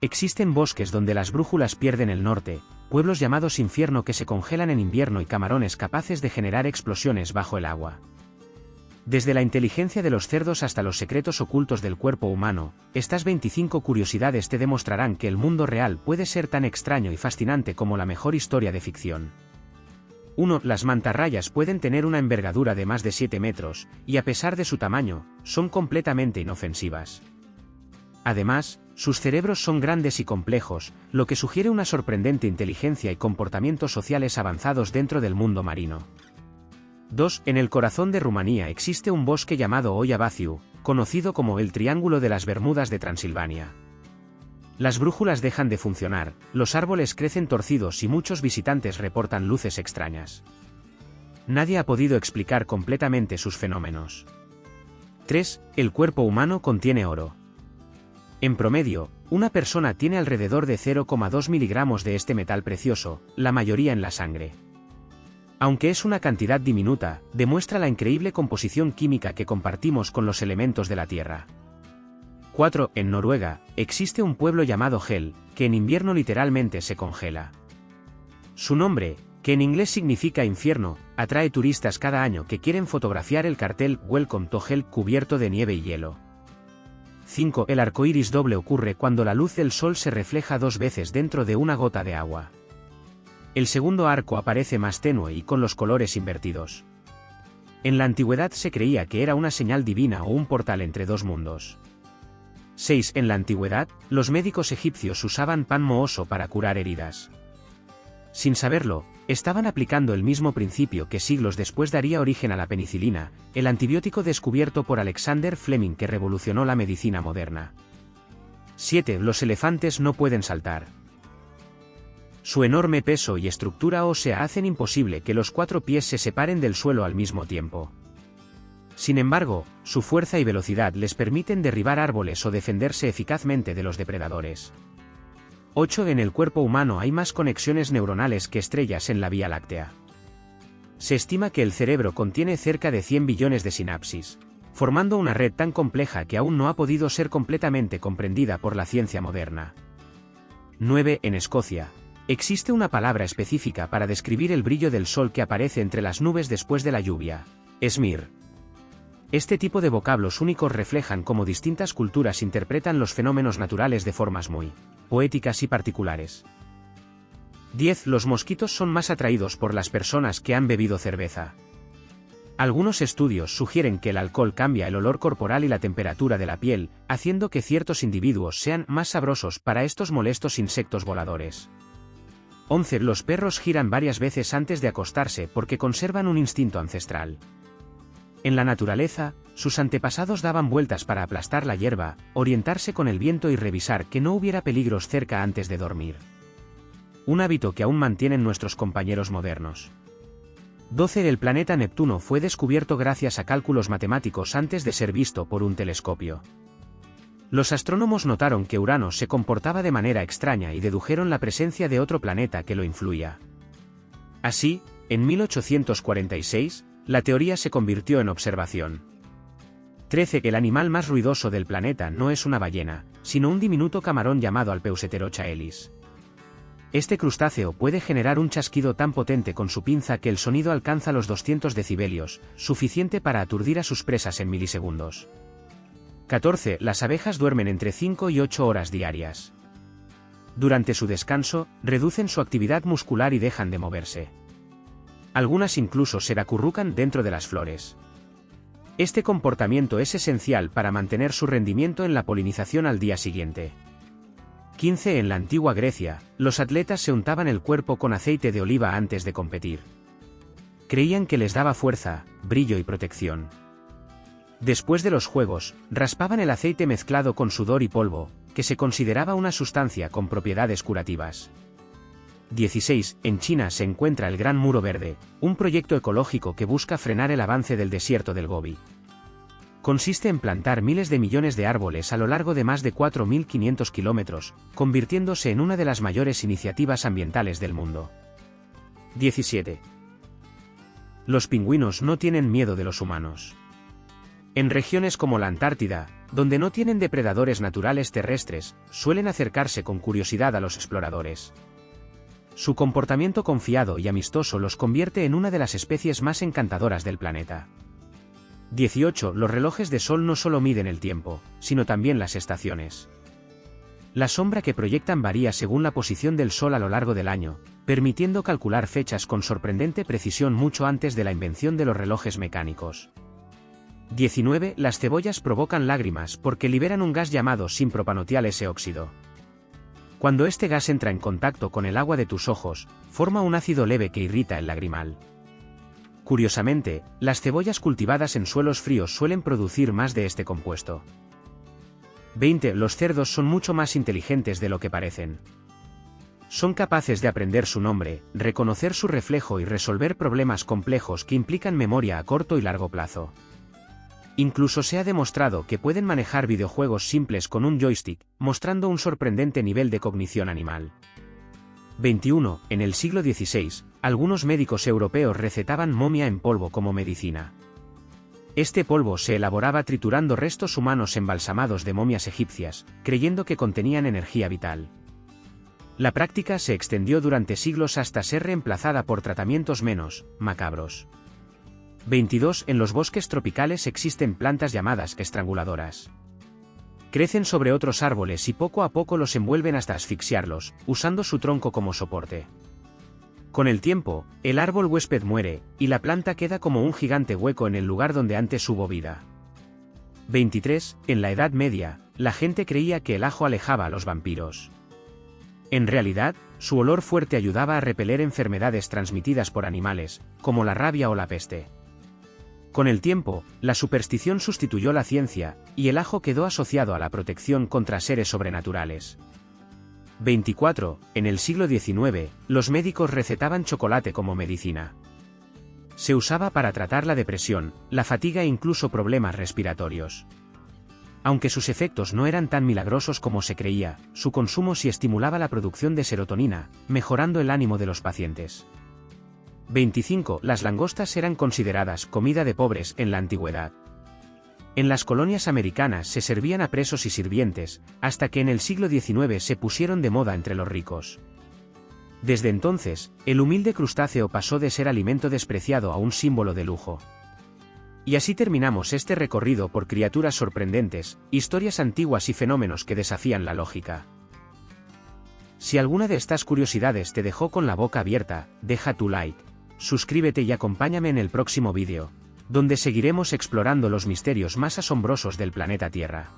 Existen bosques donde las brújulas pierden el norte, pueblos llamados infierno que se congelan en invierno y camarones capaces de generar explosiones bajo el agua. Desde la inteligencia de los cerdos hasta los secretos ocultos del cuerpo humano, estas 25 curiosidades te demostrarán que el mundo real puede ser tan extraño y fascinante como la mejor historia de ficción. 1. Las mantarrayas pueden tener una envergadura de más de 7 metros, y a pesar de su tamaño, son completamente inofensivas. Además, sus cerebros son grandes y complejos, lo que sugiere una sorprendente inteligencia y comportamientos sociales avanzados dentro del mundo marino. 2. En el corazón de Rumanía existe un bosque llamado Oia Vaciu, conocido como el Triángulo de las Bermudas de Transilvania. Las brújulas dejan de funcionar, los árboles crecen torcidos y muchos visitantes reportan luces extrañas. Nadie ha podido explicar completamente sus fenómenos. 3. El cuerpo humano contiene oro. En promedio, una persona tiene alrededor de 0,2 miligramos de este metal precioso, la mayoría en la sangre. Aunque es una cantidad diminuta, demuestra la increíble composición química que compartimos con los elementos de la Tierra. 4. En Noruega, existe un pueblo llamado Hel, que en invierno literalmente se congela. Su nombre, que en inglés significa infierno, atrae turistas cada año que quieren fotografiar el cartel Welcome to Hell cubierto de nieve y hielo. 5. El arco iris doble ocurre cuando la luz del sol se refleja 2 veces dentro de una gota de agua. El segundo arco aparece más tenue y con los colores invertidos. En la antigüedad se creía que era una señal divina o un portal entre 2 mundos. 6. En la antigüedad, los médicos egipcios usaban pan mohoso para curar heridas. Sin saberlo, estaban aplicando el mismo principio que siglos después daría origen a la penicilina, el antibiótico descubierto por Alexander Fleming que revolucionó la medicina moderna. 7. Los elefantes no pueden saltar. Su enorme peso y estructura ósea hacen imposible que los 4 pies se separen del suelo al mismo tiempo. Sin embargo, su fuerza y velocidad les permiten derribar árboles o defenderse eficazmente de los depredadores. 8. En el cuerpo humano hay más conexiones neuronales que estrellas en la Vía Láctea. Se estima que el cerebro contiene cerca de 100 billones de sinapsis, formando una red tan compleja que aún no ha podido ser completamente comprendida por la ciencia moderna. 9. En Escocia, existe una palabra específica para describir el brillo del sol que aparece entre las nubes después de la lluvia: esmir. Este tipo de vocablos únicos reflejan cómo distintas culturas interpretan los fenómenos naturales de formas muy poéticas y particulares. 10. Los mosquitos son más atraídos por las personas que han bebido cerveza. Algunos estudios sugieren que el alcohol cambia el olor corporal y la temperatura de la piel, haciendo que ciertos individuos sean más sabrosos para estos molestos insectos voladores. 11. Los perros giran varias veces antes de acostarse porque conservan un instinto ancestral. En la naturaleza, sus antepasados daban vueltas para aplastar la hierba, orientarse con el viento y revisar que no hubiera peligros cerca antes de dormir. Un hábito que aún mantienen nuestros compañeros modernos. 12. El planeta Neptuno fue descubierto gracias a cálculos matemáticos antes de ser visto por un telescopio. Los astrónomos notaron que Urano se comportaba de manera extraña y dedujeron la presencia de otro planeta que lo influía. Así, en 1846, la teoría se convirtió en observación. 13. El animal más ruidoso del planeta no es una ballena, sino un diminuto camarón llamado Alpeuseterocha elis. Este crustáceo puede generar un chasquido tan potente con su pinza que el sonido alcanza los 200 decibelios, suficiente para aturdir a sus presas en milisegundos. 14. Las abejas duermen entre 5 y 8 horas diarias. Durante su descanso, reducen su actividad muscular y dejan de moverse. Algunas incluso se acurrucan dentro de las flores. Este comportamiento es esencial para mantener su rendimiento en la polinización al día siguiente. 15. En la antigua Grecia, los atletas se untaban el cuerpo con aceite de oliva antes de competir. Creían que les daba fuerza, brillo y protección. Después de los juegos, raspaban el aceite mezclado con sudor y polvo, que se consideraba una sustancia con propiedades curativas. 16. En China se encuentra el Gran Muro Verde, un proyecto ecológico que busca frenar el avance del desierto del Gobi. Consiste en plantar miles de millones de árboles a lo largo de más de 4.500 kilómetros, convirtiéndose en una de las mayores iniciativas ambientales del mundo. 17. Los pingüinos no tienen miedo de los humanos. En regiones como la Antártida, donde no tienen depredadores naturales terrestres, suelen acercarse con curiosidad a los exploradores. Su comportamiento confiado y amistoso los convierte en una de las especies más encantadoras del planeta. 18. Los relojes de sol no solo miden el tiempo, sino también las estaciones. La sombra que proyectan varía según la posición del sol a lo largo del año, permitiendo calcular fechas con sorprendente precisión mucho antes de la invención de los relojes mecánicos. 19. Las cebollas provocan lágrimas porque liberan un gas llamado simpropanotial S-óxido. Cuando este gas entra en contacto con el agua de tus ojos, forma un ácido leve que irrita el lagrimal. Curiosamente, las cebollas cultivadas en suelos fríos suelen producir más de este compuesto. 20. Los cerdos son mucho más inteligentes de lo que parecen. Son capaces de aprender su nombre, reconocer su reflejo y resolver problemas complejos que implican memoria a corto y largo plazo. Incluso se ha demostrado que pueden manejar videojuegos simples con un joystick, mostrando un sorprendente nivel de cognición animal. 21. En el siglo XVI, algunos médicos europeos recetaban momia en polvo como medicina. Este polvo se elaboraba triturando restos humanos embalsamados de momias egipcias, creyendo que contenían energía vital. La práctica se extendió durante siglos hasta ser reemplazada por tratamientos menos macabros. 22. En los bosques tropicales existen plantas llamadas estranguladoras. Crecen sobre otros árboles y poco a poco los envuelven hasta asfixiarlos, usando su tronco como soporte. Con el tiempo, el árbol huésped muere, y la planta queda como un gigante hueco en el lugar donde antes hubo vida. 23. En la Edad Media, la gente creía que el ajo alejaba a los vampiros. En realidad, su olor fuerte ayudaba a repeler enfermedades transmitidas por animales, como la rabia o la peste. Con el tiempo, la superstición sustituyó la ciencia, y el ajo quedó asociado a la protección contra seres sobrenaturales. 24. En el siglo XIX, los médicos recetaban chocolate como medicina. Se usaba para tratar la depresión, la fatiga e incluso problemas respiratorios. Aunque sus efectos no eran tan milagrosos como se creía, su consumo sí estimulaba la producción de serotonina, mejorando el ánimo de los pacientes. 25. Las langostas eran consideradas comida de pobres en la antigüedad. En las colonias americanas se servían a presos y sirvientes, hasta que en el siglo XIX se pusieron de moda entre los ricos. Desde entonces, el humilde crustáceo pasó de ser alimento despreciado a un símbolo de lujo. Y así terminamos este recorrido por criaturas sorprendentes, historias antiguas y fenómenos que desafían la lógica. Si alguna de estas curiosidades te dejó con la boca abierta, deja tu like, suscríbete y acompáñame en el próximo vídeo, donde seguiremos explorando los misterios más asombrosos del planeta Tierra.